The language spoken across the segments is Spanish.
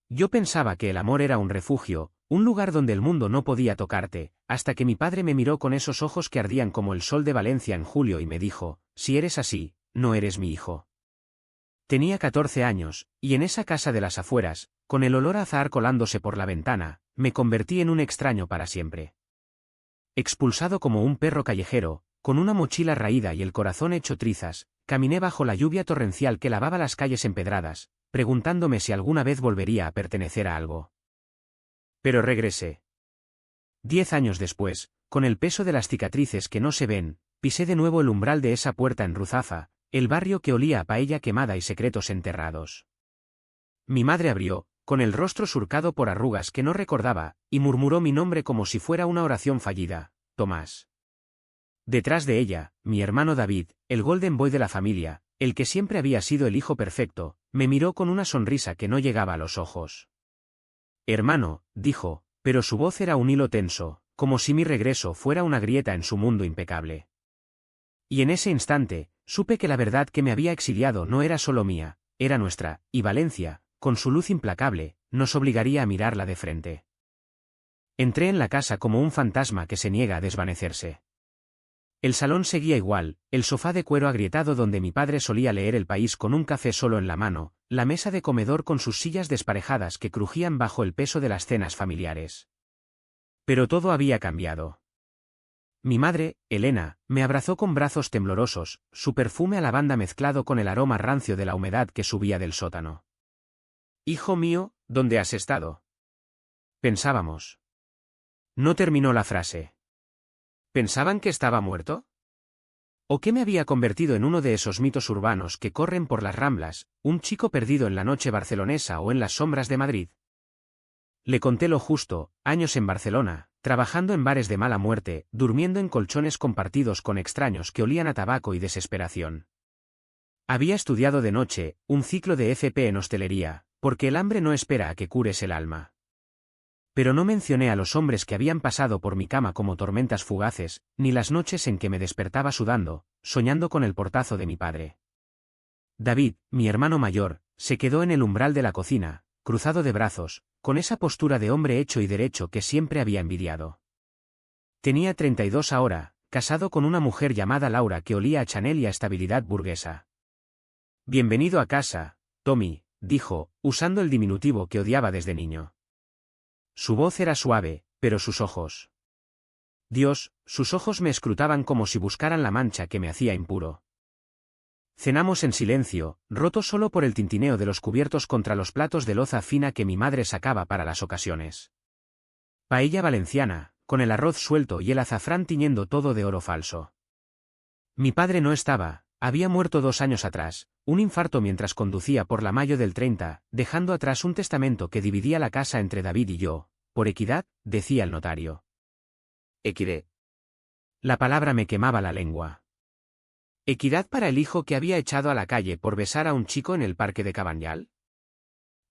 Yo pensaba que el amor era un refugio, un lugar donde el mundo no podía tocarte, hasta que mi padre me miró con esos ojos que ardían como el sol de Valencia en julio y me dijo, si eres así, no eres mi hijo. Tenía 14 años, y en esa casa de las afueras, con el olor a azahar colándose por la ventana, me convertí en un extraño para siempre. Expulsado como un perro callejero, con una mochila raída y el corazón hecho trizas, caminé bajo la lluvia torrencial que lavaba las calles empedradas, preguntándome si alguna vez volvería a pertenecer a algo. Pero regresé. 10 años después, con el peso de las cicatrices que no se ven, pisé de nuevo el umbral de esa puerta en Ruzafa, el barrio que olía a paella quemada y secretos enterrados. Mi madre abrió, con el rostro surcado por arrugas que no recordaba, y murmuró mi nombre como si fuera una oración fallida, Tomás. Detrás de ella, mi hermano David, el golden boy de la familia, el que siempre había sido el hijo perfecto, me miró con una sonrisa que no llegaba a los ojos. Hermano, dijo, pero su voz era un hilo tenso, como si mi regreso fuera una grieta en su mundo impecable. Y en ese instante, supe que la verdad que me había exiliado no era solo mía, era nuestra, y Valencia, con su luz implacable, nos obligaría a mirarla de frente. Entré en la casa como un fantasma que se niega a desvanecerse. El salón seguía igual, el sofá de cuero agrietado donde mi padre solía leer El País con un café solo en la mano, la mesa de comedor con sus sillas desparejadas que crujían bajo el peso de las cenas familiares. Pero todo había cambiado. Mi madre, Elena, me abrazó con brazos temblorosos, su perfume a lavanda mezclado con el aroma rancio de la humedad que subía del sótano. Hijo mío, ¿dónde has estado? Pensábamos. No terminó la frase. ¿Pensaban que estaba muerto? ¿O que me había convertido en uno de esos mitos urbanos que corren por las Ramblas, un chico perdido en la noche barcelonesa o en las sombras de Madrid? Le conté lo justo, años en Barcelona, trabajando en bares de mala muerte, durmiendo en colchones compartidos con extraños que olían a tabaco y desesperación. Había estudiado de noche, un ciclo de FP en hostelería, porque el hambre no espera a que cures el alma. Pero no mencioné a los hombres que habían pasado por mi cama como tormentas fugaces, ni las noches en que me despertaba sudando, soñando con el portazo de mi padre. David, mi hermano mayor, se quedó en el umbral de la cocina, cruzado de brazos, con esa postura de hombre hecho y derecho que siempre había envidiado. Tenía 32 ahora, casado con una mujer llamada Laura que olía a Chanel y a estabilidad burguesa. Bienvenido a casa, Tommy, dijo, usando el diminutivo que odiaba desde niño. Su voz era suave, pero sus ojos. Dios, sus ojos me escrutaban como si buscaran la mancha que me hacía impuro. Cenamos en silencio, roto solo por el tintineo de los cubiertos contra los platos de loza fina que mi madre sacaba para las ocasiones. Paella valenciana, con el arroz suelto y el azafrán tiñendo todo de oro falso. Mi padre no estaba, había muerto 2 años atrás, un infarto mientras conducía por la Mayo del 30, dejando atrás un testamento que dividía la casa entre David y yo, por equidad, decía el notario. Equidad. La palabra me quemaba la lengua. ¿Equidad para el hijo que había echado a la calle por besar a un chico en el parque de Cabanyal?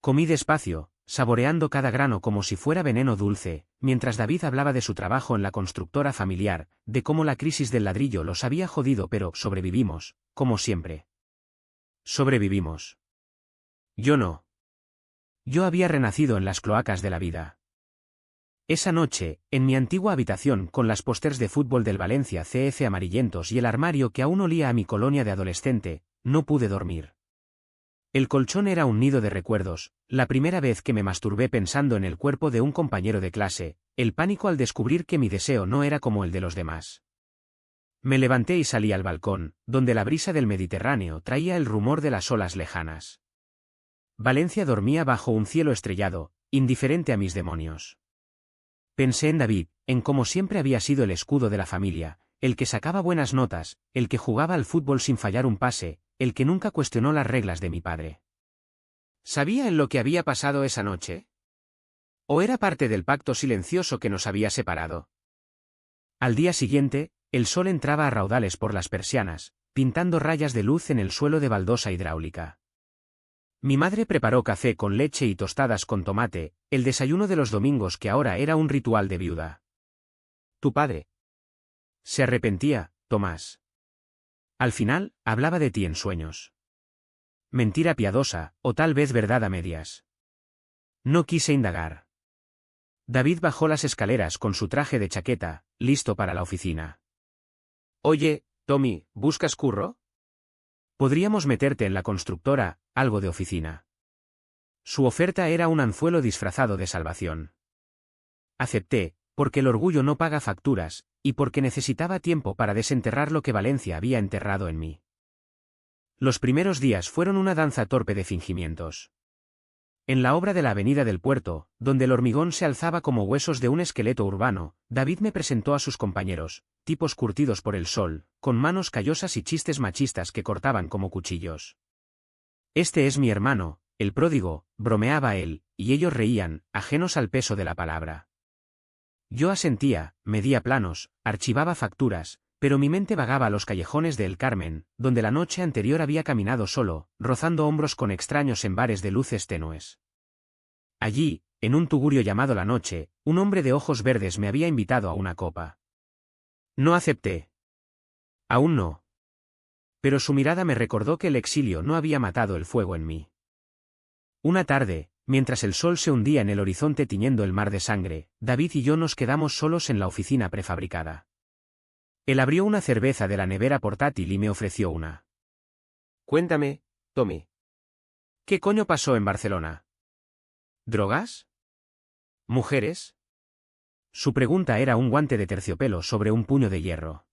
Comí despacio, saboreando cada grano como si fuera veneno dulce, mientras David hablaba de su trabajo en la constructora familiar, de cómo la crisis del ladrillo los había jodido pero sobrevivimos, como siempre. Sobrevivimos. Yo no. Yo había renacido en las cloacas de la vida. Esa noche, en mi antigua habitación con las pósters de fútbol del Valencia CF amarillentos y el armario que aún olía a mi colonia de adolescente, no pude dormir. El colchón era un nido de recuerdos, la primera vez que me masturbé pensando en el cuerpo de un compañero de clase, el pánico al descubrir que mi deseo no era como el de los demás. Me levanté y salí al balcón, donde la brisa del Mediterráneo traía el rumor de las olas lejanas. Valencia dormía bajo un cielo estrellado, indiferente a mis demonios. Pensé en David, en cómo siempre había sido el escudo de la familia, el que sacaba buenas notas, el que jugaba al fútbol sin fallar un pase, el que nunca cuestionó las reglas de mi padre. ¿Sabía en lo que había pasado esa noche? ¿O era parte del pacto silencioso que nos había separado? Al día siguiente, el sol entraba a raudales por las persianas, pintando rayas de luz en el suelo de baldosa hidráulica. Mi madre preparó café con leche y tostadas con tomate, el desayuno de los domingos que ahora era un ritual de viuda. ¿Tu padre se arrepentía, Tomás? Al final, hablaba de ti en sueños. Mentira piadosa, o tal vez verdad a medias. No quise indagar. David bajó las escaleras con su traje de chaqueta, listo para la oficina. Oye, Tommy, ¿buscas curro? Podríamos meterte en la constructora, algo de oficina. Su oferta era un anzuelo disfrazado de salvación. Acepté, porque el orgullo no paga facturas, y porque necesitaba tiempo para desenterrar lo que Valencia había enterrado en mí. Los primeros días fueron una danza torpe de fingimientos. En la obra de la Avenida del Puerto, donde el hormigón se alzaba como huesos de un esqueleto urbano, David me presentó a sus compañeros, tipos curtidos por el sol, con manos callosas y chistes machistas que cortaban como cuchillos. Este es mi hermano, el pródigo, bromeaba él, y ellos reían, ajenos al peso de la palabra. Yo asentía, medía planos, archivaba facturas, pero mi mente vagaba a los callejones de El Carmen, donde la noche anterior había caminado solo, rozando hombros con extraños en bares de luces tenues. Allí, en un tugurio llamado La Noche, un hombre de ojos verdes me había invitado a una copa. No acepté. Aún no. Pero su mirada me recordó que el exilio no había matado el fuego en mí. Una tarde, mientras el sol se hundía en el horizonte tiñendo el mar de sangre, David y yo nos quedamos solos en la oficina prefabricada. Él abrió una cerveza de la nevera portátil y me ofreció una. Cuéntame, Tommy. ¿Qué coño pasó en Barcelona? ¿Drogas? ¿Mujeres? Su pregunta era un guante de terciopelo sobre un puño de hierro.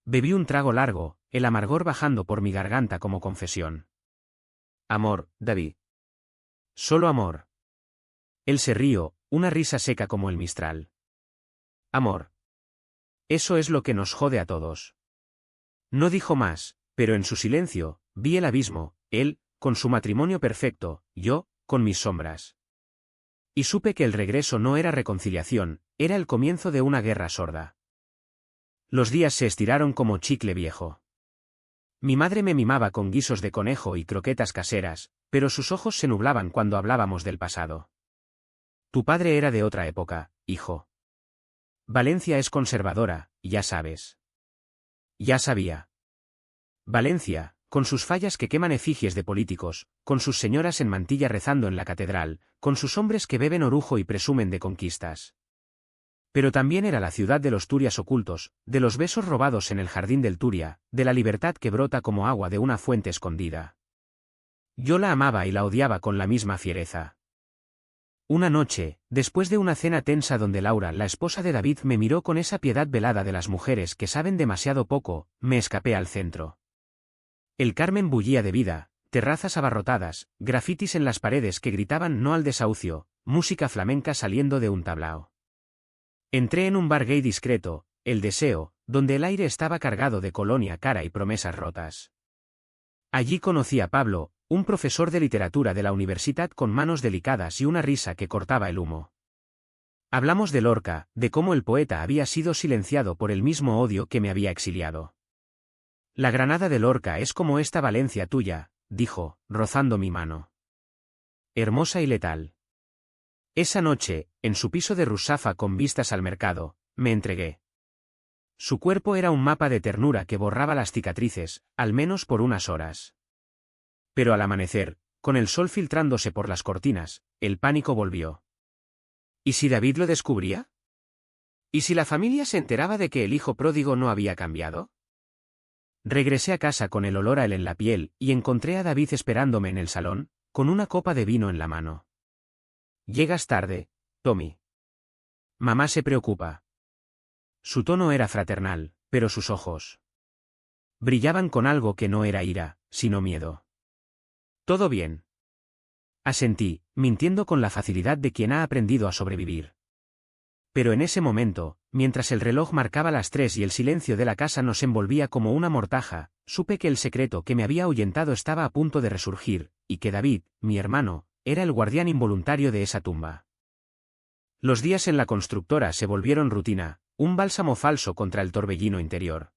Bebí un trago largo, el amargor bajando por mi garganta como confesión. Amor, David. Solo amor. Él se rió, una risa seca como el mistral. Amor. Eso es lo que nos jode a todos. No dijo más, pero en su silencio, vi el abismo, él, con su matrimonio perfecto, yo, con mis sombras. Y supe que el regreso no era reconciliación, era el comienzo de una guerra sorda. Los días se estiraron como chicle viejo. Mi madre me mimaba con guisos de conejo y croquetas caseras, pero sus ojos se nublaban cuando hablábamos del pasado. Tu padre era de otra época, hijo. Valencia es conservadora, ya sabes. Ya sabía. Valencia, con sus fallas que queman efigies de políticos, con sus señoras en mantilla rezando en la catedral, con sus hombres que beben orujo y presumen de conquistas. Pero también era la ciudad de los Turias ocultos, de los besos robados en el jardín del Turia, de la libertad que brota como agua de una fuente escondida. Yo la amaba y la odiaba con la misma fiereza. Una noche, después de una cena tensa donde Laura, la esposa de David, me miró con esa piedad velada de las mujeres que saben demasiado poco, me escapé al centro. El Carmen bullía de vida, terrazas abarrotadas, grafitis en las paredes que gritaban no al desahucio, música flamenca saliendo de un tablao. Entré en un bar gay discreto, El Deseo, donde el aire estaba cargado de colonia cara y promesas rotas. Allí conocí a Pablo, un profesor de literatura de la universidad con manos delicadas y una risa que cortaba el humo. Hablamos de Lorca, de cómo el poeta había sido silenciado por el mismo odio que me había exiliado. La Granada de Lorca es como esta Valencia tuya, dijo, rozando mi mano. Hermosa y letal. Esa noche, en su piso de Rusafa con vistas al mercado, me entregué. Su cuerpo era un mapa de ternura que borraba las cicatrices, al menos por unas horas. Pero al amanecer, con el sol filtrándose por las cortinas, el pánico volvió. ¿Y si David lo descubría? ¿Y si la familia se enteraba de que el hijo pródigo no había cambiado? Regresé a casa con el olor a él en la piel y encontré a David esperándome en el salón, con una copa de vino en la mano. Llegas tarde, Tommy. Mamá se preocupa. Su tono era fraternal, pero sus ojos brillaban con algo que no era ira, sino miedo. ¿Todo bien? Asentí, mintiendo con la facilidad de quien ha aprendido a sobrevivir. Pero en ese momento, mientras el reloj marcaba las 3 y el silencio de la casa nos envolvía como una mortaja, supe que el secreto que me había ahuyentado estaba a punto de resurgir, y que David, mi hermano, era el guardián involuntario de esa tumba. Los días en la constructora se volvieron rutina, un bálsamo falso contra el torbellino interior.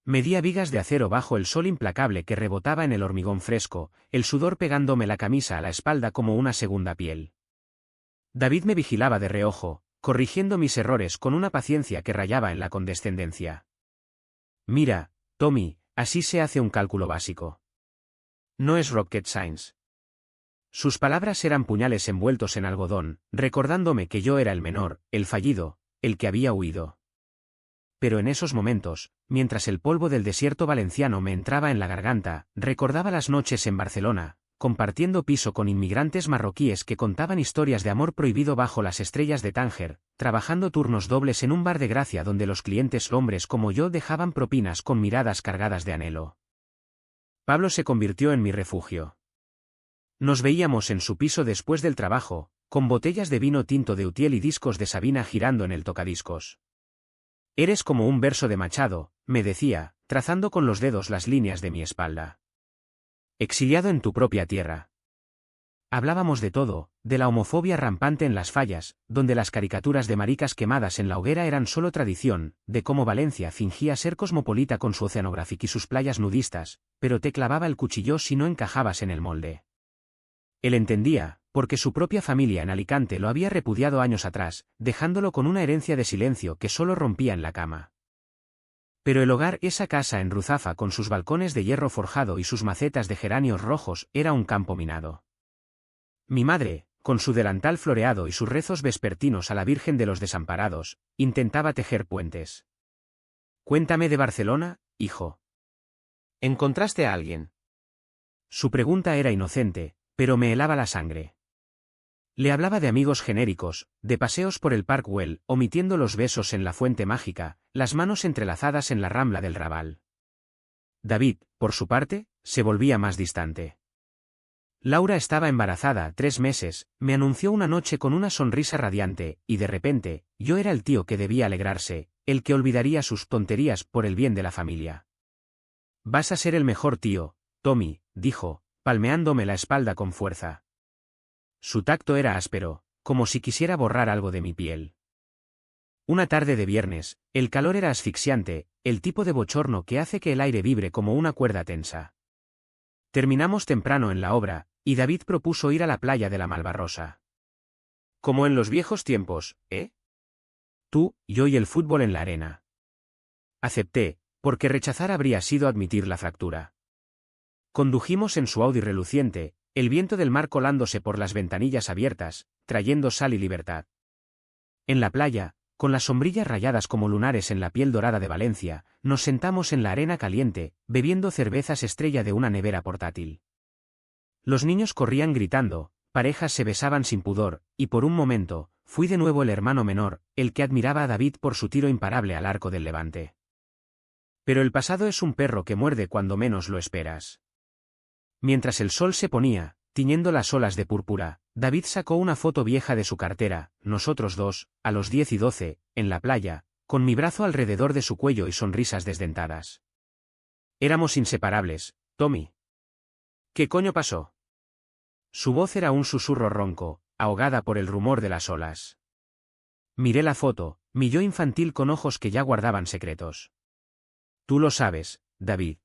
Medía vigas de acero bajo el sol implacable que rebotaba en el hormigón fresco, el sudor pegándome la camisa a la espalda como una segunda piel. David me vigilaba de reojo, corrigiendo mis errores con una paciencia que rayaba en la condescendencia. Mira, Tommy, así se hace un cálculo básico. No es rocket science. Sus palabras eran puñales envueltos en algodón, recordándome que yo era el menor, el fallido, el que había huido. Pero en esos momentos, mientras el polvo del desierto valenciano me entraba en la garganta, recordaba las noches en Barcelona, compartiendo piso con inmigrantes marroquíes que contaban historias de amor prohibido bajo las estrellas de Tánger, trabajando turnos dobles en un bar de Gracia donde los clientes hombres como yo dejaban propinas con miradas cargadas de anhelo. Pablo se convirtió en mi refugio. Nos veíamos en su piso después del trabajo, con botellas de vino tinto de Utiel y discos de Sabina girando en el tocadiscos. Eres como un verso de Machado, me decía, trazando con los dedos las líneas de mi espalda. Exiliado en tu propia tierra. Hablábamos de todo, de la homofobia rampante en las fallas, donde las caricaturas de maricas quemadas en la hoguera eran solo tradición, de cómo Valencia fingía ser cosmopolita con su oceanográfica y sus playas nudistas, pero te clavaba el cuchillo si no encajabas en el molde. Él entendía, porque su propia familia en Alicante lo había repudiado años atrás, dejándolo con una herencia de silencio que solo rompía en la cama. Pero el hogar, esa casa en Ruzafa con sus balcones de hierro forjado y sus macetas de geranios rojos, era un campo minado. Mi madre, con su delantal floreado y sus rezos vespertinos a la Virgen de los Desamparados, intentaba tejer puentes. Cuéntame de Barcelona, hijo. ¿Encontraste a alguien? Su pregunta era inocente, pero me helaba la sangre. Le hablaba de amigos genéricos, de paseos por el Park Güell, omitiendo los besos en la fuente mágica, las manos entrelazadas en la rambla del Raval. David, por su parte, se volvía más distante. Laura estaba embarazada 3 meses, me anunció una noche con una sonrisa radiante, y de repente, yo era el tío que debía alegrarse, el que olvidaría sus tonterías por el bien de la familia. Vas a ser el mejor tío, Tommy, dijo, palmeándome la espalda con fuerza. Su tacto era áspero, como si quisiera borrar algo de mi piel. Una tarde de viernes, el calor era asfixiante, el tipo de bochorno que hace que el aire vibre como una cuerda tensa. Terminamos temprano en la obra, y David propuso ir a la playa de la Malvarrosa. Como en los viejos tiempos, ¿eh? Tú, yo y el fútbol en la arena. Acepté, porque rechazar habría sido admitir la fractura. Condujimos en su Audi reluciente, el viento del mar colándose por las ventanillas abiertas, trayendo sal y libertad. En la playa, con las sombrillas rayadas como lunares en la piel dorada de Valencia, nos sentamos en la arena caliente, bebiendo cervezas estrella de una nevera portátil. Los niños corrían gritando, parejas se besaban sin pudor, y por un momento, fui de nuevo el hermano menor, el que admiraba a David por su tiro imparable al arco del Levante. Pero el pasado es un perro que muerde cuando menos lo esperas. Mientras el sol se ponía, tiñendo las olas de púrpura, David sacó una foto vieja de su cartera, nosotros dos, a los 10 y 12, en la playa, con mi brazo alrededor de su cuello y sonrisas desdentadas. Éramos inseparables, Tommy. ¿Qué coño pasó? Su voz era un susurro ronco, ahogada por el rumor de las olas. Miré la foto, mi yo infantil con ojos que ya guardaban secretos. Tú lo sabes, David.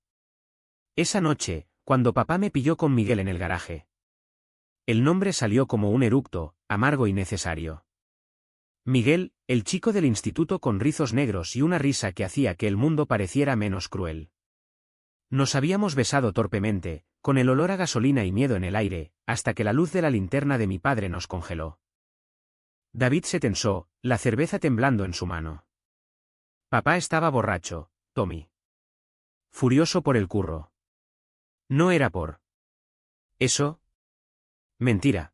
Esa noche, cuando papá me pilló con Miguel en el garaje. El nombre salió como un eructo, amargo y necesario. Miguel, el chico del instituto con rizos negros y una risa que hacía que el mundo pareciera menos cruel. Nos habíamos besado torpemente, con el olor a gasolina y miedo en el aire, hasta que la luz de la linterna de mi padre nos congeló. David se tensó, la cerveza temblando en su mano. Papá estaba borracho, Tommy. Furioso por el curro. No era por eso. Mentira.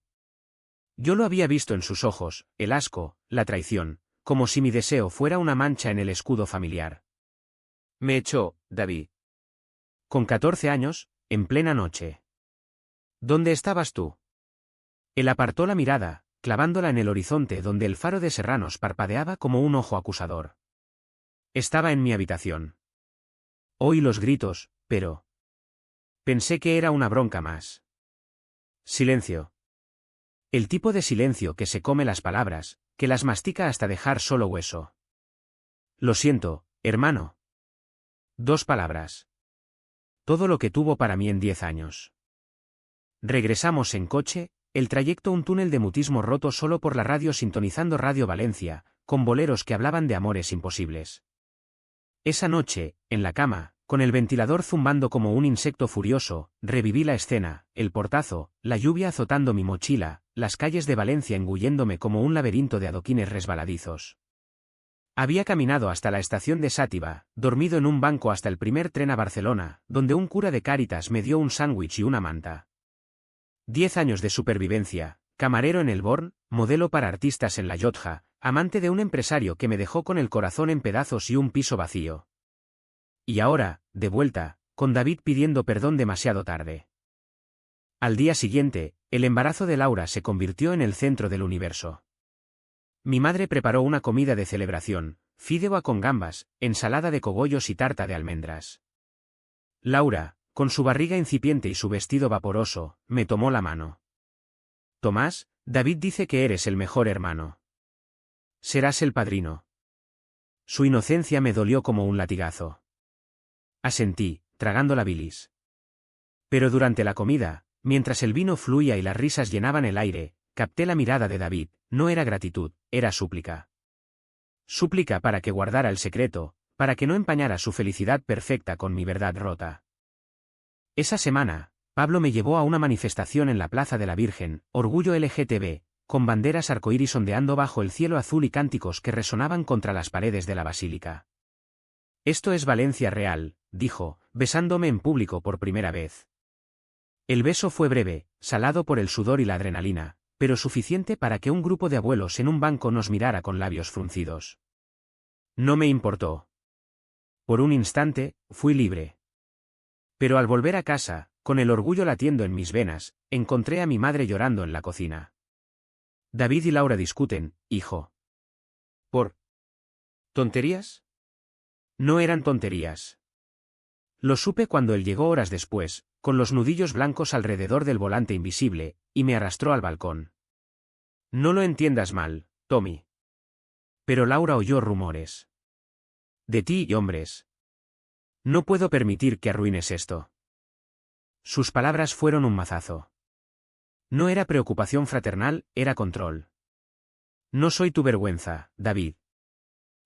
Yo lo había visto en sus ojos, el asco, la traición, como si mi deseo fuera una mancha en el escudo familiar. Me echó, David. Con 14 años, en plena noche. ¿Dónde estabas tú? Él apartó la mirada, clavándola en el horizonte donde el faro de Serranos parpadeaba como un ojo acusador. Estaba en mi habitación. Oí los gritos, pero pensé que era una bronca más. Silencio. El tipo de silencio que se come las palabras, que las mastica hasta dejar solo hueso. Lo siento, hermano. 2 palabras. Todo lo que tuvo para mí en 10 años. Regresamos en coche, el trayecto un túnel de mutismo roto solo por la radio sintonizando Radio Valencia, con boleros que hablaban de amores imposibles. Esa noche, en la cama, con el ventilador zumbando como un insecto furioso, reviví la escena, el portazo, la lluvia azotando mi mochila, las calles de Valencia engulléndome como un laberinto de adoquines resbaladizos. Había caminado hasta la estación de Sátiva, dormido en un banco hasta el primer tren a Barcelona, donde un cura de Cáritas me dio un sándwich y una manta. 10 años de supervivencia, camarero en el Born, modelo para artistas en la Llotja, amante de un empresario que me dejó con el corazón en pedazos y un piso vacío. Y ahora, de vuelta, con David pidiendo perdón demasiado tarde. Al día siguiente, el embarazo de Laura se convirtió en el centro del universo. Mi madre preparó una comida de celebración, fideuá con gambas, ensalada de cogollos y tarta de almendras. Laura, con su barriga incipiente y su vestido vaporoso, me tomó la mano. Tomás, David dice que eres el mejor hermano. Serás el padrino. Su inocencia me dolió como un latigazo. Asentí, tragando la bilis. Pero durante la comida, mientras el vino fluía y las risas llenaban el aire, capté la mirada de David. No era gratitud, era súplica. Súplica para que guardara el secreto, para que no empañara su felicidad perfecta con mi verdad rota. Esa semana, Pablo me llevó a una manifestación en la Plaza de la Virgen, Orgullo LGTB, con banderas arcoíris ondeando bajo el cielo azul y cánticos que resonaban contra las paredes de la basílica. Esto es Valencia real, dijo, besándome en público por primera vez. El beso fue breve, salado por el sudor y la adrenalina, pero suficiente para que un grupo de abuelos en un banco nos mirara con labios fruncidos. No me importó. Por un instante, fui libre. Pero al volver a casa, con el orgullo latiendo en mis venas, encontré a mi madre llorando en la cocina. David y Laura discuten, hijo. ¿Por tonterías? No eran tonterías. Lo supe cuando él llegó horas después, con los nudillos blancos alrededor del volante invisible, y me arrastró al balcón. No lo entiendas mal, Tommy. Pero Laura oyó rumores. De ti y hombres. No puedo permitir que arruines esto. Sus palabras fueron un mazazo. No era preocupación fraternal, era control. No soy tu vergüenza, David.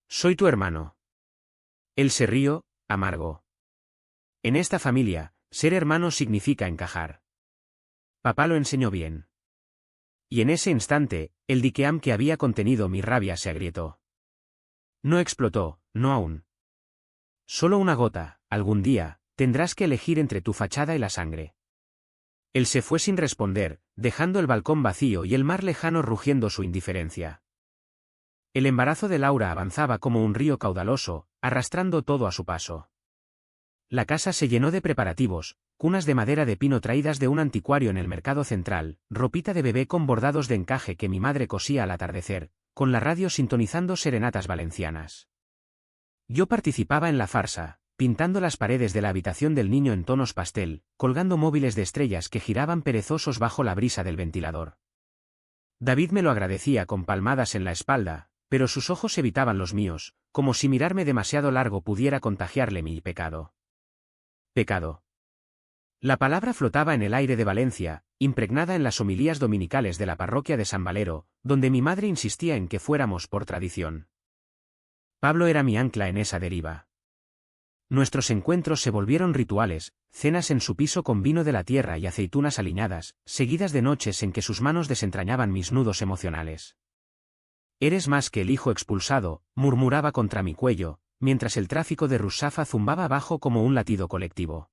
Soy tu hermano. Él se rió, amargo. En esta familia, ser hermano significa encajar. Papá lo enseñó bien. Y en ese instante, el diqueam que había contenido mi rabia se agrietó. No explotó, no aún. Solo una gota, algún día, tendrás que elegir entre tu fachada y la sangre. Él se fue sin responder, dejando el balcón vacío y el mar lejano rugiendo su indiferencia. El embarazo de Laura avanzaba como un río caudaloso, arrastrando todo a su paso. La casa se llenó de preparativos, cunas de madera de pino traídas de un anticuario en el mercado central, ropita de bebé con bordados de encaje que mi madre cosía al atardecer, con la radio sintonizando serenatas valencianas. Yo participaba en la farsa, pintando las paredes de la habitación del niño en tonos pastel, colgando móviles de estrellas que giraban perezosos bajo la brisa del ventilador. David me lo agradecía con palmadas en la espalda, pero sus ojos evitaban los míos, como si mirarme demasiado largo pudiera contagiarle mi pecado. Pecado. La palabra flotaba en el aire de Valencia, impregnada en las homilías dominicales de la parroquia de San Valero, donde mi madre insistía en que fuéramos por tradición. Pablo era mi ancla en esa deriva. Nuestros encuentros se volvieron rituales, cenas en su piso con vino de la tierra y aceitunas aliñadas, seguidas de noches en que sus manos desentrañaban mis nudos emocionales. Eres más que el hijo expulsado, murmuraba contra mi cuello, mientras el tráfico de Rusafa zumbaba abajo como un latido colectivo.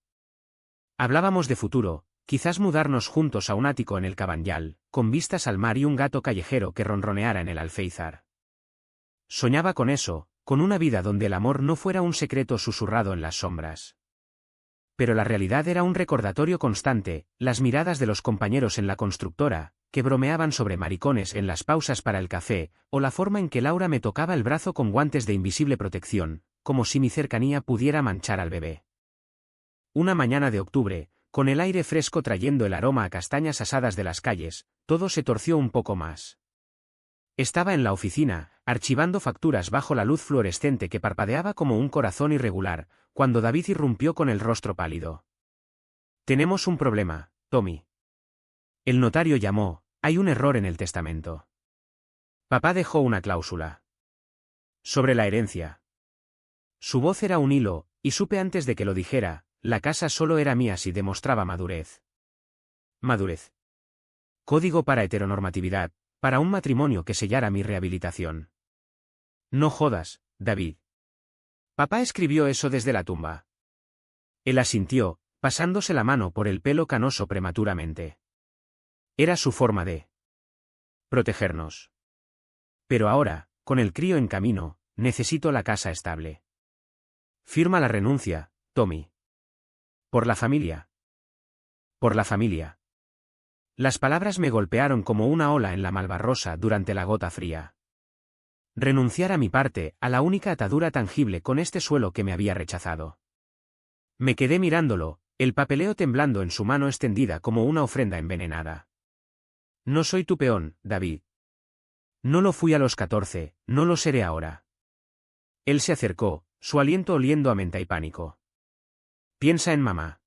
Hablábamos de futuro, quizás mudarnos juntos a un ático en el Cabanyal, con vistas al mar y un gato callejero que ronroneara en el alféizar. Soñaba con eso, con una vida donde el amor no fuera un secreto susurrado en las sombras. Pero la realidad era un recordatorio constante, las miradas de los compañeros en la constructora, que bromeaban sobre maricones en las pausas para el café, o la forma en que Laura me tocaba el brazo con guantes de invisible protección, como si mi cercanía pudiera manchar al bebé. Una mañana de octubre, con el aire fresco trayendo el aroma a castañas asadas de las calles, todo se torció un poco más. Estaba en la oficina, archivando facturas bajo la luz fluorescente que parpadeaba como un corazón irregular, cuando David irrumpió con el rostro pálido. Tenemos un problema, Tommy. El notario llamó, hay un error en el testamento. Papá dejó una cláusula sobre la herencia. Su voz era un hilo, y supe antes de que lo dijera, la casa solo era mía si demostraba madurez. Madurez. Código para heteronormatividad, para un matrimonio que sellara mi rehabilitación. No jodas, David. Papá escribió eso desde la tumba. Él asintió, pasándose la mano por el pelo canoso prematuramente. Era su forma de protegernos. Pero ahora, con el crío en camino, necesito la casa estable. Firma la renuncia, Tommy. Por la familia. Por la familia. Las palabras me golpearon como una ola en la Malvarrosa durante la gota fría. Renunciar a mi parte, a la única atadura tangible con este suelo que me había rechazado. Me quedé mirándolo, el papeleo temblando en su mano extendida como una ofrenda envenenada. No soy tu peón, David. No lo fui a los 14, no lo seré ahora. Él se acercó, su aliento oliendo a menta y pánico. Piensa en mamá.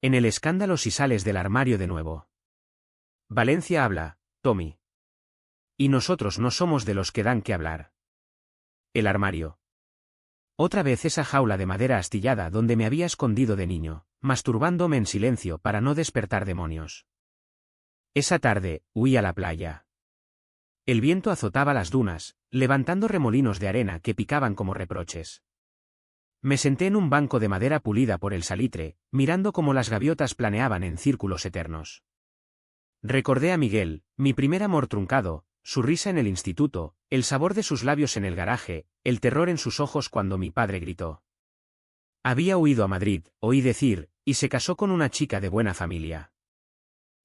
En el escándalo si sales del armario de nuevo. Valencia habla, Tommy. Y nosotros no somos de los que dan que hablar. El armario. Otra vez esa jaula de madera astillada donde me había escondido de niño, masturbándome en silencio para no despertar demonios. Esa tarde, huí a la playa. El viento azotaba las dunas, levantando remolinos de arena que picaban como reproches. Me senté en un banco de madera pulida por el salitre, mirando cómo las gaviotas planeaban en círculos eternos. Recordé a Miguel, mi primer amor truncado, su risa en el instituto, el sabor de sus labios en el garaje, el terror en sus ojos cuando mi padre gritó. Había huido a Madrid, oí decir, y se casó con una chica de buena familia.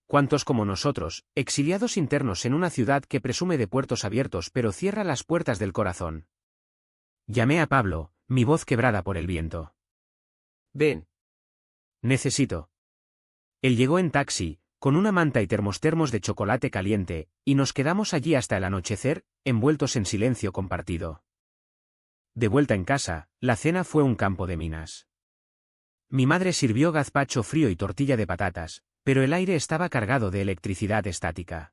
¿Cuántos como nosotros, exiliados internos en una ciudad que presume de puertos abiertos pero cierra las puertas del corazón? Llamé a Pablo, mi voz quebrada por el viento. Ven. Necesito. Él llegó en taxi, con una manta y termos de chocolate caliente, y nos quedamos allí hasta el anochecer, envueltos en silencio compartido. De vuelta en casa, la cena fue un campo de minas. Mi madre sirvió gazpacho frío y tortilla de patatas, pero el aire estaba cargado de electricidad estática.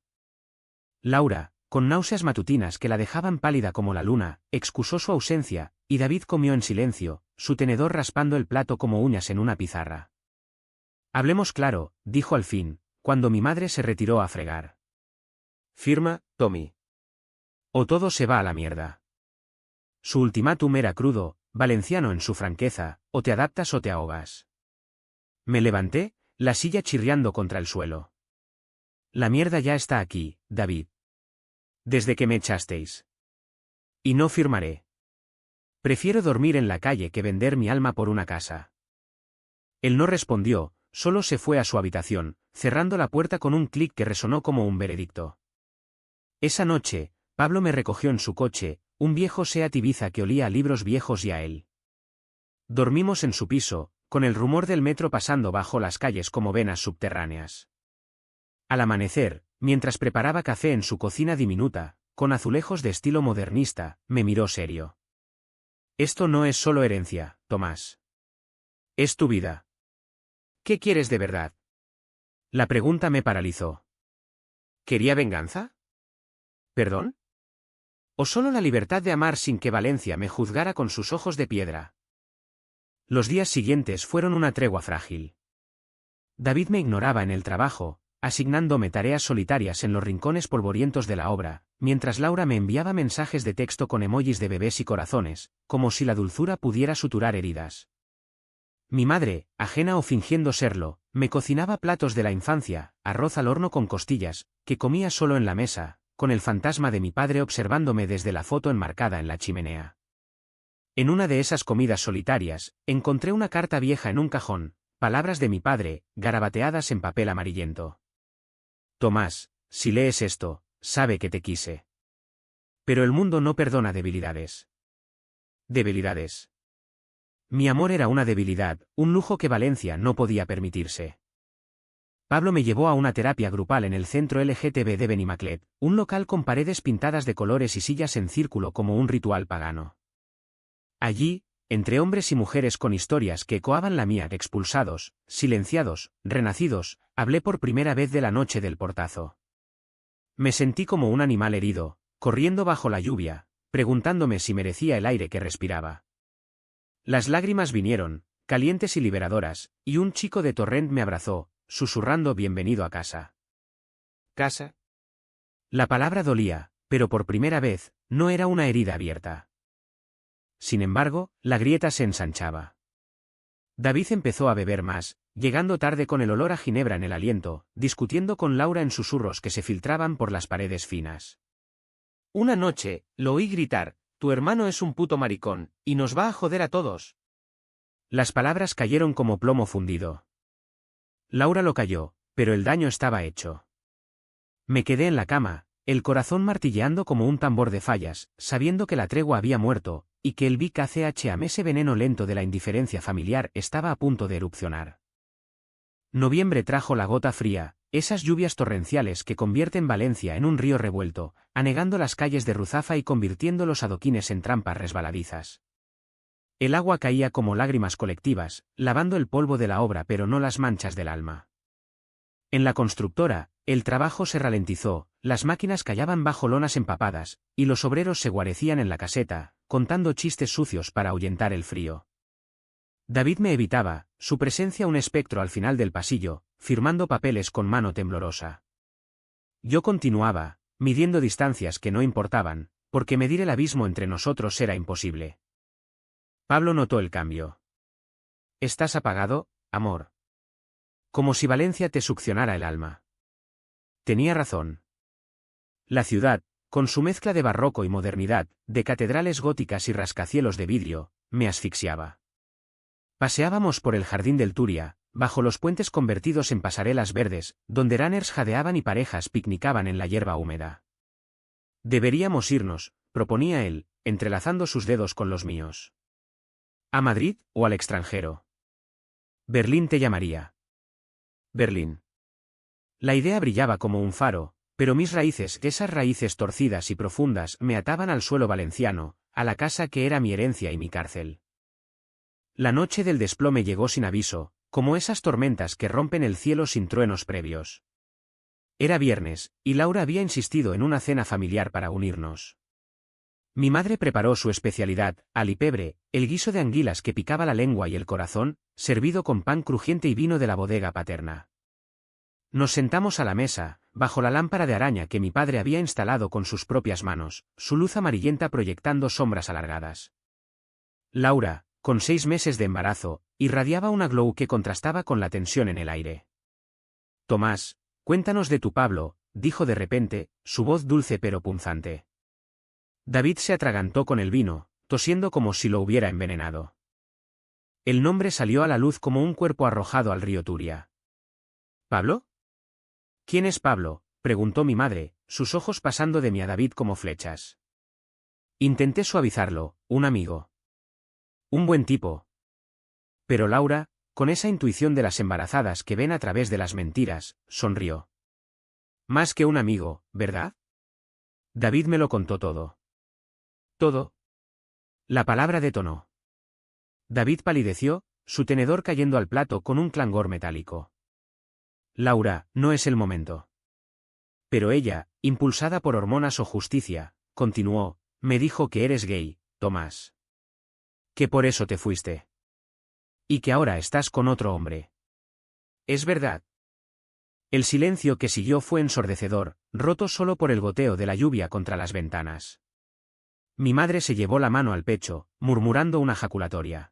Laura, con náuseas matutinas que la dejaban pálida como la luna, excusó su ausencia, y David comió en silencio, su tenedor raspando el plato como uñas en una pizarra. Hablemos claro, dijo al fin, cuando mi madre se retiró a fregar. Firma, Tommy. O todo se va a la mierda. Su ultimátum era crudo, valenciano en su franqueza, o te adaptas o te ahogas. Me levanté, la silla chirriando contra el suelo. La mierda ya está aquí, David. Desde que me echasteis. Y no firmaré. Prefiero dormir en la calle que vender mi alma por una casa. Él no respondió, solo se fue a su habitación, cerrando la puerta con un clic que resonó como un veredicto. Esa noche, Pablo me recogió en su coche, un viejo Seat Ibiza que olía a libros viejos y a él. Dormimos en su piso, con el rumor del metro pasando bajo las calles como venas subterráneas. Al amanecer, mientras preparaba café en su cocina diminuta, con azulejos de estilo modernista, me miró serio. Esto no es solo herencia, Tomás. Es tu vida. ¿Qué quieres de verdad? La pregunta me paralizó. ¿Quería venganza? ¿Perdón? ¿O solo la libertad de amar sin que Valencia me juzgara con sus ojos de piedra? Los días siguientes fueron una tregua frágil. David me ignoraba en el trabajo, asignándome tareas solitarias en los rincones polvorientos de la obra, mientras Laura me enviaba mensajes de texto con emojis de bebés y corazones, como si la dulzura pudiera suturar heridas. Mi madre, ajena o fingiendo serlo, me cocinaba platos de la infancia, arroz al horno con costillas, que comía solo en la mesa, con el fantasma de mi padre observándome desde la foto enmarcada en la chimenea. En una de esas comidas solitarias, encontré una carta vieja en un cajón, palabras de mi padre, garabateadas en papel amarillento. Tomás, si lees esto, sabe que te quise. Pero el mundo no perdona debilidades. Debilidades. Mi amor era una debilidad, un lujo que Valencia no podía permitirse. Pablo me llevó a una terapia grupal en el centro LGTB de Benimaclet, un local con paredes pintadas de colores y sillas en círculo como un ritual pagano. Allí, entre hombres y mujeres con historias que ecoaban la mía, expulsados, silenciados, renacidos, hablé por primera vez de la noche del portazo. Me sentí como un animal herido, corriendo bajo la lluvia, preguntándome si merecía el aire que respiraba. Las lágrimas vinieron, calientes y liberadoras, y un chico de Torrent me abrazó, susurrando bienvenido a casa. ¿Casa? La palabra dolía, pero por primera vez, no era una herida abierta. Sin embargo, la grieta se ensanchaba. David empezó a beber más, llegando tarde con el olor a ginebra en el aliento, discutiendo con Laura en susurros que se filtraban por las paredes finas. Una noche, lo oí gritar, tu hermano es un puto maricón, y nos va a joder a todos. Las palabras cayeron como plomo fundido. Laura lo calló, pero el daño estaba hecho. Me quedé en la cama, el corazón martilleando como un tambor de fallas, sabiendo que la tregua había muerto, y que el Big ACHAM, ese veneno lento de la indiferencia familiar, estaba a punto de erupcionar. Noviembre trajo la gota fría, esas lluvias torrenciales que convierten Valencia en un río revuelto, anegando las calles de Ruzafa y convirtiendo los adoquines en trampas resbaladizas. El agua caía como lágrimas colectivas, lavando el polvo de la obra pero no las manchas del alma. En la constructora, el trabajo se ralentizó, las máquinas callaban bajo lonas empapadas, y los obreros se guarecían en la caseta, contando chistes sucios para ahuyentar el frío. David me evitaba, su presencia un espectro al final del pasillo, firmando papeles con mano temblorosa. Yo continuaba, midiendo distancias que no importaban, porque medir el abismo entre nosotros era imposible. Pablo notó el cambio. «¿Estás apagado, amor?» Como si Valencia te succionara el alma. Tenía razón. La ciudad, con su mezcla de barroco y modernidad, de catedrales góticas y rascacielos de vidrio, me asfixiaba. Paseábamos por el jardín del Turia, bajo los puentes convertidos en pasarelas verdes, donde runners jadeaban y parejas picnicaban en la hierba húmeda. «Deberíamos irnos», proponía él, entrelazando sus dedos con los míos. «¿A Madrid o al extranjero?» «Berlín te llamaría». «Berlín». La idea brillaba como un faro, pero mis raíces, esas raíces torcidas y profundas, me ataban al suelo valenciano, a la casa que era mi herencia y mi cárcel. La noche del desplome llegó sin aviso, como esas tormentas que rompen el cielo sin truenos previos. Era viernes, y Laura había insistido en una cena familiar para unirnos. Mi madre preparó su especialidad, alipebre, el guiso de anguilas que picaba la lengua y el corazón, servido con pan crujiente y vino de la bodega paterna. Nos sentamos a la mesa, bajo la lámpara de araña que mi padre había instalado con sus propias manos, su luz amarillenta proyectando sombras alargadas. Laura, con 6 meses de embarazo, irradiaba una glow que contrastaba con la tensión en el aire. «Tomás, cuéntanos de tu Pablo», dijo de repente, su voz dulce pero punzante. David se atragantó con el vino, tosiendo como si lo hubiera envenenado. El nombre salió a la luz como un cuerpo arrojado al río Turia. «¿Pablo?» «¿Quién es Pablo?», preguntó mi madre, sus ojos pasando de mí a David como flechas. Intenté suavizarlo, «un amigo. Un buen tipo». Pero Laura, con esa intuición de las embarazadas que ven a través de las mentiras, sonrió. «Más que un amigo, ¿verdad?» David me lo contó todo. «¿Todo?» La palabra detonó. David palideció, su tenedor cayendo al plato con un clangor metálico. «Laura, no es el momento». Pero ella, impulsada por hormonas o justicia, continuó, «me dijo que eres gay, Tomás. Que por eso te fuiste. Y que ahora estás con otro hombre. ¿Es verdad?» El silencio que siguió fue ensordecedor, roto solo por el goteo de la lluvia contra las ventanas. Mi madre se llevó la mano al pecho, murmurando una jaculatoria.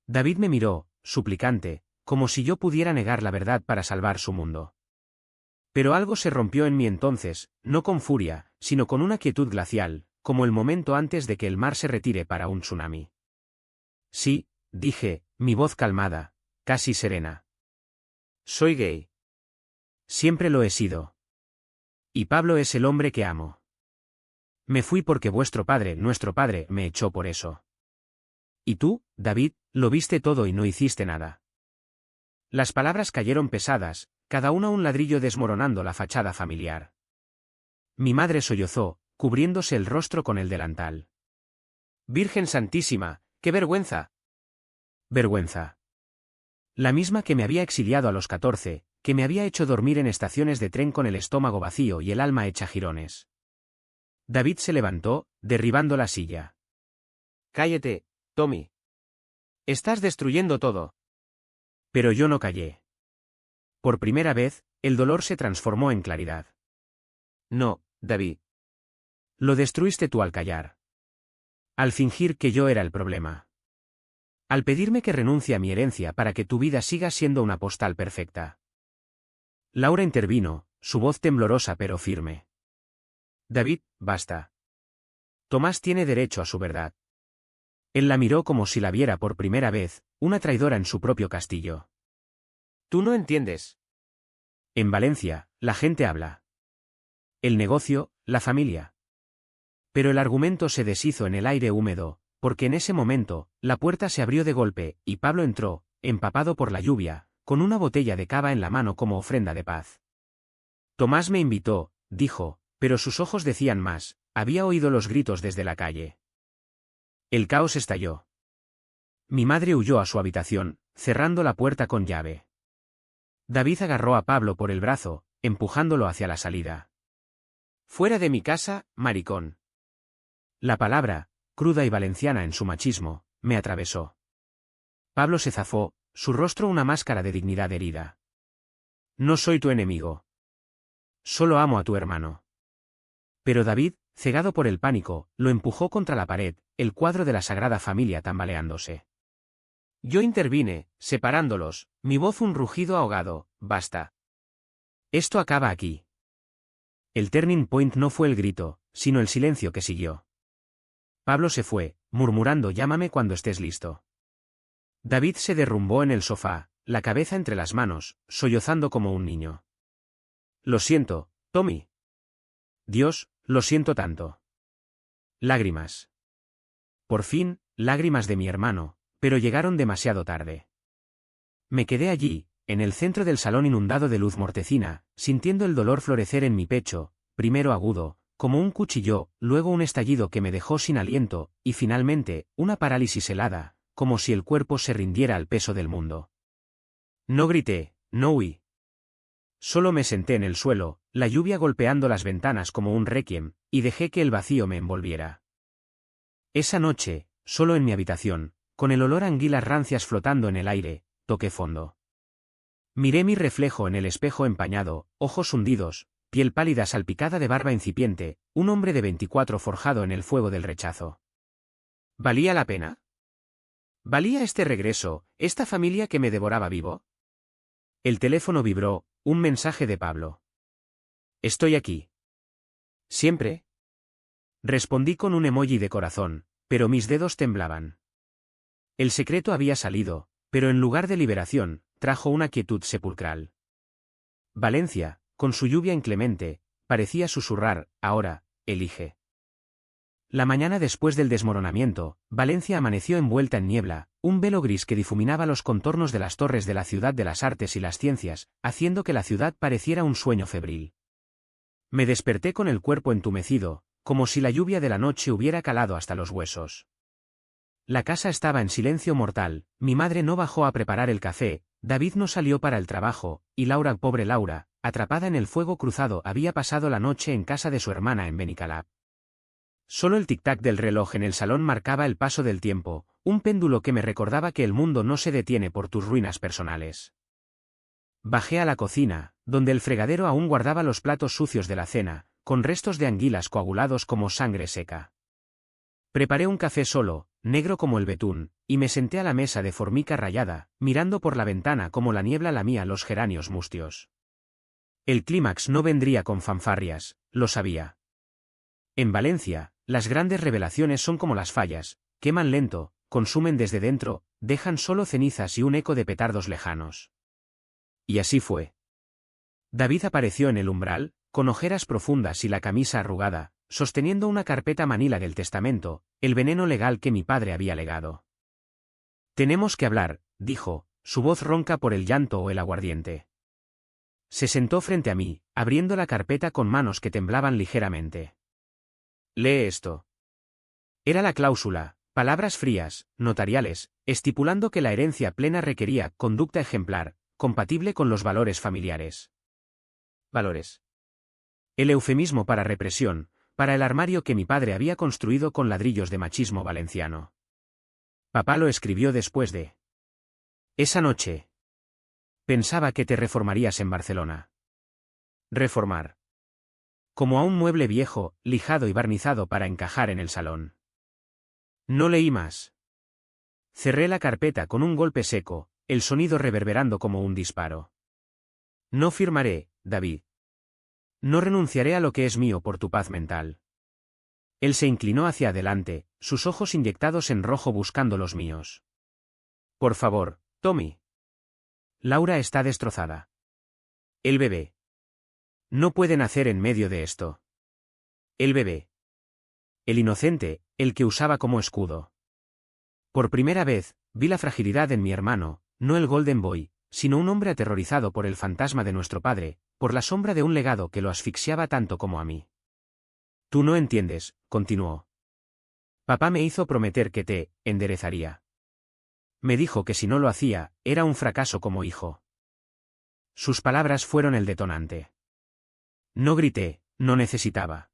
David me miró, suplicante, como si yo pudiera negar la verdad para salvar su mundo. Pero algo se rompió en mí entonces, no con furia, sino con una quietud glacial, como el momento antes de que el mar se retire para un tsunami. «Sí», dije, mi voz calmada, casi serena. «Soy gay. Siempre lo he sido. Y Pablo es el hombre que amo. Me fui porque nuestro padre, me echó por eso. Y tú, David, lo viste todo y no hiciste nada». Las palabras cayeron pesadas, cada una un ladrillo desmoronando la fachada familiar. Mi madre sollozó, cubriéndose el rostro con el delantal. «Virgen Santísima, qué vergüenza». «Vergüenza. La misma que me había exiliado a los 14, que me había hecho dormir en estaciones de tren con el estómago vacío y el alma hecha jirones». David se levantó, derribando la silla. «Cállate, Tommy. Estás destruyendo todo. Pero yo no callé. Por primera vez, el dolor se transformó en claridad. No, David. Lo destruiste tú al callar. Al fingir que yo era el problema. Al pedirme que renuncie a mi herencia para que tu vida siga siendo una postal perfecta. Laura intervino, su voz temblorosa pero firme. David, basta. Tomás tiene derecho a su verdad. Él la miró como si la viera por primera vez, una traidora en su propio castillo. Tú no entiendes. En Valencia, la gente habla. El negocio, la familia. Pero el argumento se deshizo en el aire húmedo, porque en ese momento, la puerta se abrió de golpe, y Pablo entró, empapado por la lluvia, con una botella de cava en la mano como ofrenda de paz. Tomás me invitó, dijo, pero sus ojos decían más, había oído los gritos desde la calle. El caos estalló. Mi madre huyó a su habitación, cerrando la puerta con llave. David agarró a Pablo por el brazo, empujándolo hacia la salida. Fuera de mi casa, maricón. La palabra, cruda y valenciana en su machismo, me atravesó. Pablo se zafó, su rostro una máscara de dignidad herida. No soy tu enemigo. Solo amo a tu hermano. Pero David, cegado por el pánico, lo empujó contra la pared, el cuadro de la Sagrada Familia tambaleándose. Yo intervine, separándolos, mi voz un rugido ahogado, basta. Esto acaba aquí. El turning point no fue el grito, sino el silencio que siguió. Pablo se fue, murmurando llámame cuando estés listo. David se derrumbó en el sofá, la cabeza entre las manos, sollozando como un niño. Lo siento, Tommy. Dios, lo siento tanto. Lágrimas. Por fin, lágrimas de mi hermano, pero llegaron demasiado tarde. Me quedé allí, en el centro del salón inundado de luz mortecina, sintiendo el dolor florecer en mi pecho, primero agudo, como un cuchillo, luego un estallido que me dejó sin aliento, y finalmente, una parálisis helada, como si el cuerpo se rindiera al peso del mundo. No grité, no huí. Solo me senté en el suelo, la lluvia golpeando las ventanas como un requiem, y dejé que el vacío me envolviera. Esa noche, solo en mi habitación, con el olor a anguilas rancias flotando en el aire, toqué fondo. Miré mi reflejo en el espejo empañado, ojos hundidos, piel pálida salpicada de barba incipiente, un hombre de 24 forjado en el fuego del rechazo. ¿Valía la pena? ¿Valía este regreso, esta familia que me devoraba vivo? El teléfono vibró, un mensaje de Pablo. Estoy aquí. ¿Siempre? Respondí con un emoji de corazón, pero mis dedos temblaban. El secreto había salido, pero en lugar de liberación, trajo una quietud sepulcral. Valencia, con su lluvia inclemente, parecía susurrar, ahora, elige. La mañana después del desmoronamiento, Valencia amaneció envuelta en niebla, un velo gris que difuminaba los contornos de las torres de la ciudad de las artes y las ciencias, haciendo que la ciudad pareciera un sueño febril. Me desperté con el cuerpo entumecido, como si la lluvia de la noche hubiera calado hasta los huesos. La casa estaba en silencio mortal, mi madre no bajó a preparar el café, David no salió para el trabajo, y Laura, pobre Laura, atrapada en el fuego cruzado, había pasado la noche en casa de su hermana en Benicalap. Solo el tic-tac del reloj en el salón marcaba el paso del tiempo, un péndulo que me recordaba que el mundo no se detiene por tus ruinas personales. Bajé a la cocina, donde el fregadero aún guardaba los platos sucios de la cena, con restos de anguilas coagulados como sangre seca. Preparé un café solo, negro como el betún, y me senté a la mesa de formica rayada, mirando por la ventana como la niebla lamía los geranios mustios. El clímax no vendría con fanfarrias, lo sabía. En Valencia, las grandes revelaciones son como las fallas, queman lento, consumen desde dentro, dejan solo cenizas y un eco de petardos lejanos. Y así fue. David apareció en el umbral, con ojeras profundas y la camisa arrugada, sosteniendo una carpeta manila del testamento, el veneno legal que mi padre había legado. Tenemos que hablar, dijo, su voz ronca por el llanto o el aguardiente. Se sentó frente a mí, abriendo la carpeta con manos que temblaban ligeramente. Lee esto. Era la cláusula, palabras frías, notariales, estipulando que la herencia plena requería conducta ejemplar, compatible con los valores familiares. Valores. El eufemismo para represión, para el armario que mi padre había construido con ladrillos de machismo valenciano. Papá lo escribió después de esa noche. Pensaba que te reformarías en Barcelona. Reformar. Como a un mueble viejo, lijado y barnizado para encajar en el salón. No leí más. Cerré la carpeta con un golpe seco, el sonido reverberando como un disparo. No firmaré, David. No renunciaré a lo que es mío por tu paz mental. Él se inclinó hacia adelante, sus ojos inyectados en rojo buscando los míos. Por favor, Tommy. Laura está destrozada. El bebé. No puede nacer en medio de esto. El bebé. El inocente, el que usaba como escudo. Por primera vez, vi la fragilidad en mi hermano, no el Golden Boy, sino un hombre aterrorizado por el fantasma de nuestro padre, por la sombra de un legado que lo asfixiaba tanto como a mí. Tú no entiendes, continuó. Papá me hizo prometer que te enderezaría. Me dijo que si no lo hacía, era un fracaso como hijo. Sus palabras fueron el detonante. No grité, no necesitaba.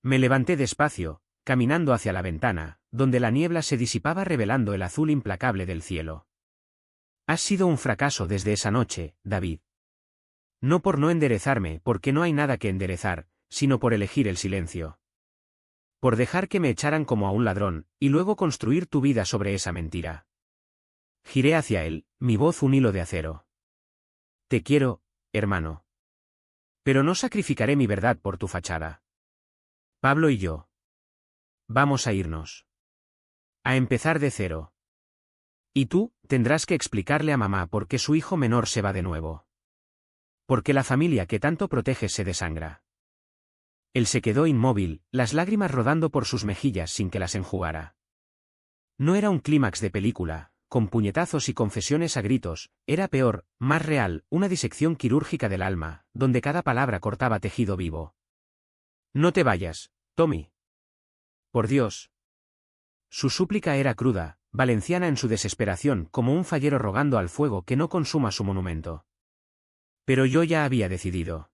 Me levanté despacio, caminando hacia la ventana, donde la niebla se disipaba revelando el azul implacable del cielo. Has sido un fracaso desde esa noche, David. No por no enderezarme, porque no hay nada que enderezar, sino por elegir el silencio. Por dejar que me echaran como a un ladrón, y luego construir tu vida sobre esa mentira. Giré hacia él, mi voz un hilo de acero. Te quiero, hermano. Pero no sacrificaré mi verdad por tu fachada. Pablo y yo. Vamos a irnos. A empezar de cero. Y tú, tendrás que explicarle a mamá por qué su hijo menor se va de nuevo. Porque la familia que tanto proteges se desangra. Él se quedó inmóvil, las lágrimas rodando por sus mejillas sin que las enjugara. No era un clímax de película, con puñetazos y confesiones a gritos, era peor, más real, una disección quirúrgica del alma, donde cada palabra cortaba tejido vivo. No te vayas, Tommy. Por Dios. Su súplica era cruda, valenciana en su desesperación, como un fallero rogando al fuego que no consuma su monumento. Pero yo ya había decidido.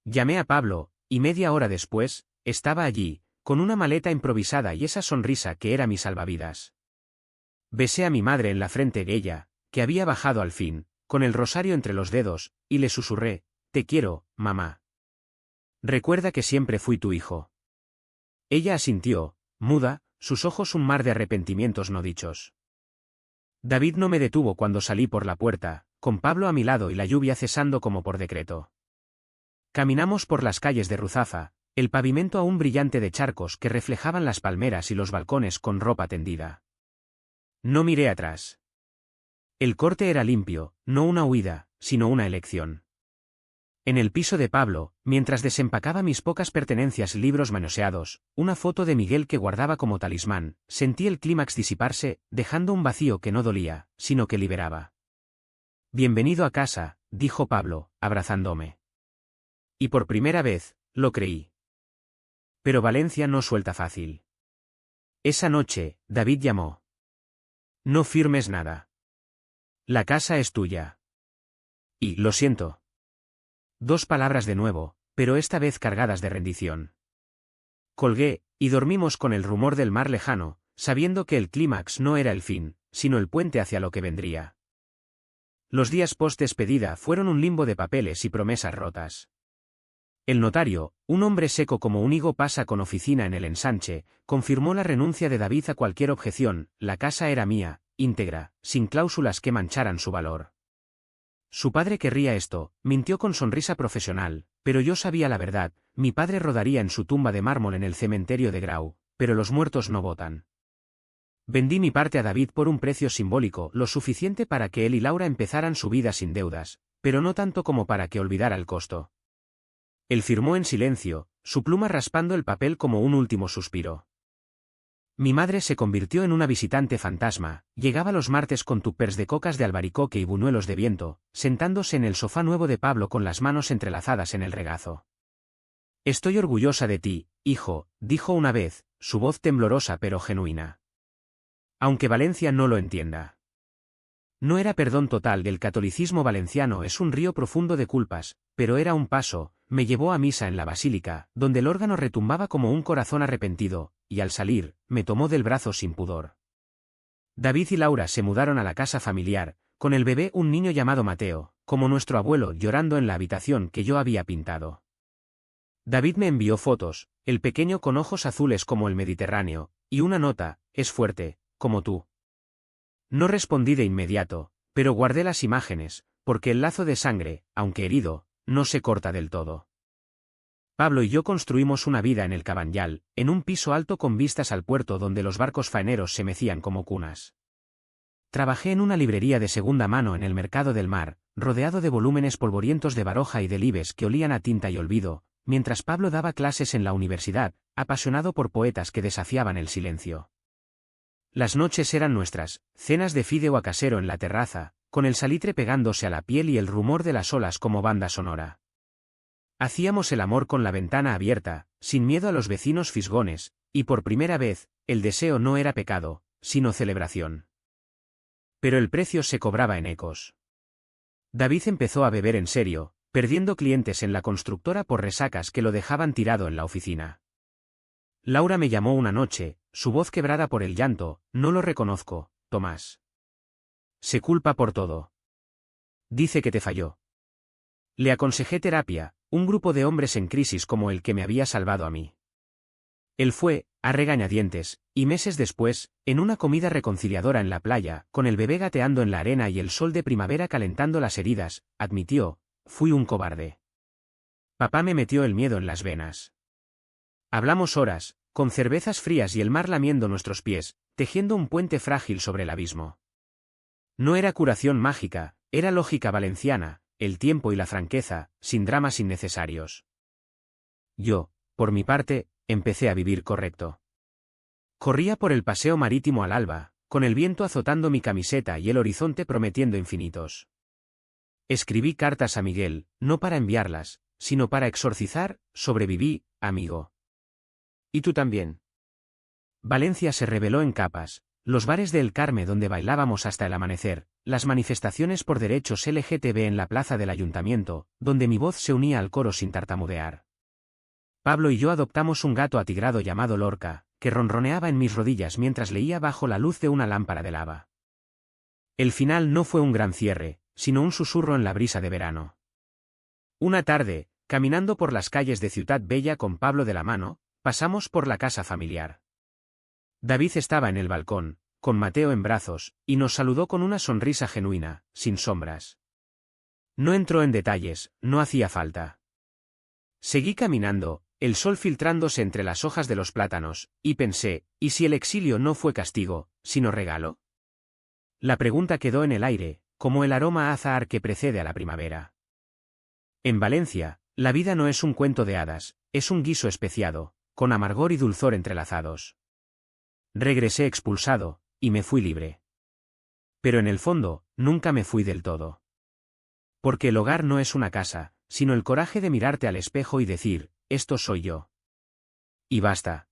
Llamé a Pablo, y media hora después, estaba allí, con una maleta improvisada y esa sonrisa que era mi salvavidas. Besé a mi madre en la frente de ella, que había bajado al fin, con el rosario entre los dedos, y le susurré, te quiero, mamá. Recuerda que siempre fui tu hijo. Ella asintió, muda, sus ojos un mar de arrepentimientos no dichos. David no me detuvo cuando salí por la puerta, con Pablo a mi lado y la lluvia cesando como por decreto. Caminamos por las calles de Ruzafa, el pavimento aún brillante de charcos que reflejaban las palmeras y los balcones con ropa tendida. No miré atrás. El corte era limpio, no una huida, sino una elección. En el piso de Pablo, mientras desempacaba mis pocas pertenencias, libros manoseados, una foto de Miguel que guardaba como talismán, sentí el clímax disiparse, dejando un vacío que no dolía, sino que liberaba. Bienvenido a casa, dijo Pablo, abrazándome. Y por primera vez, lo creí. Pero Valencia no suelta fácil. Esa noche, David llamó. No firmes nada. La casa es tuya. Y, lo siento. 2 palabras de nuevo, pero esta vez cargadas de rendición. Colgué, y dormimos con el rumor del mar lejano, sabiendo que el clímax no era el fin, sino el puente hacia lo que vendría. Los días post-despedida fueron un limbo de papeles y promesas rotas. El notario, un hombre seco como un higo pasa con oficina en el ensanche, confirmó la renuncia de David a cualquier objeción, la casa era mía, íntegra, sin cláusulas que mancharan su valor. Su padre querría esto, mintió con sonrisa profesional, pero yo sabía la verdad, mi padre rodaría en su tumba de mármol en el cementerio de Grau, pero los muertos no votan. Vendí mi parte a David por un precio simbólico, lo suficiente para que él y Laura empezaran su vida sin deudas, pero no tanto como para que olvidara el costo. Él firmó en silencio, su pluma raspando el papel como un último suspiro. Mi madre se convirtió en una visitante fantasma, llegaba los martes con tupers de cocas de albaricoque y buñuelos de viento, sentándose en el sofá nuevo de Pablo con las manos entrelazadas en el regazo. Estoy orgullosa de ti, hijo, dijo una vez, su voz temblorosa pero genuina. Aunque Valencia no lo entienda. No era perdón total del catolicismo valenciano, es un río profundo de culpas, pero era un paso, me llevó a misa en la basílica, donde el órgano retumbaba como un corazón arrepentido, y al salir, me tomó del brazo sin pudor. David y Laura se mudaron a la casa familiar, con el bebé un niño llamado Mateo, como nuestro abuelo llorando en la habitación que yo había pintado. David me envió fotos, el pequeño con ojos azules como el Mediterráneo, y una nota: es fuerte, como tú. No respondí de inmediato, pero guardé las imágenes, porque el lazo de sangre, aunque herido, no se corta del todo. Pablo y yo construimos una vida en el Cabanyal, en un piso alto con vistas al puerto donde los barcos faeneros se mecían como cunas. Trabajé en una librería de segunda mano en el mercado del mar, rodeado de volúmenes polvorientos de Baroja y Delibes que olían a tinta y olvido, mientras Pablo daba clases en la universidad, apasionado por poetas que desafiaban el silencio. Las noches eran nuestras, cenas de fideo a casero en la terraza, con el salitre pegándose a la piel y el rumor de las olas como banda sonora. Hacíamos el amor con la ventana abierta, sin miedo a los vecinos fisgones, y por primera vez, el deseo no era pecado, sino celebración. Pero el precio se cobraba en ecos. David empezó a beber en serio, perdiendo clientes en la constructora por resacas que lo dejaban tirado en la oficina. Laura me llamó una noche, su voz quebrada por el llanto: no lo reconozco, Tomás. Se culpa por todo. Dice que te falló. Le aconsejé terapia, un grupo de hombres en crisis como el que me había salvado a mí. Él fue, a regañadientes, y meses después, en una comida reconciliadora en la playa, con el bebé gateando en la arena y el sol de primavera calentando las heridas, admitió: fui un cobarde. Papá me metió el miedo en las venas. Hablamos horas, con cervezas frías y el mar lamiendo nuestros pies, tejiendo un puente frágil sobre el abismo. No era curación mágica, era lógica valenciana, el tiempo y la franqueza, sin dramas innecesarios. Yo, por mi parte, empecé a vivir correcto. Corría por el paseo marítimo al alba, con el viento azotando mi camiseta y el horizonte prometiendo infinitos. Escribí cartas a Miguel, no para enviarlas, sino para exorcizar: sobreviví, amigo. ¿Y tú también? Valencia se reveló en capas, los bares de El Carme donde bailábamos hasta el amanecer, las manifestaciones por derechos LGTB en la plaza del ayuntamiento, donde mi voz se unía al coro sin tartamudear. Pablo y yo adoptamos un gato atigrado llamado Lorca, que ronroneaba en mis rodillas mientras leía bajo la luz de una lámpara de lava. El final no fue un gran cierre, sino un susurro en la brisa de verano. Una tarde, caminando por las calles de Ciutat Bella con Pablo de la mano, pasamos por la casa familiar. David estaba en el balcón, con Mateo en brazos, y nos saludó con una sonrisa genuina, sin sombras. No entró en detalles, no hacía falta. Seguí caminando, el sol filtrándose entre las hojas de los plátanos, y pensé: ¿y si el exilio no fue castigo, sino regalo? La pregunta quedó en el aire, como el aroma a azahar que precede a la primavera. En Valencia, la vida no es un cuento de hadas, es un guiso especiado, con amargor y dulzor entrelazados. Regresé expulsado, y me fui libre. Pero en el fondo, nunca me fui del todo. Porque el hogar no es una casa, sino el coraje de mirarte al espejo y decir: esto soy yo. Y basta.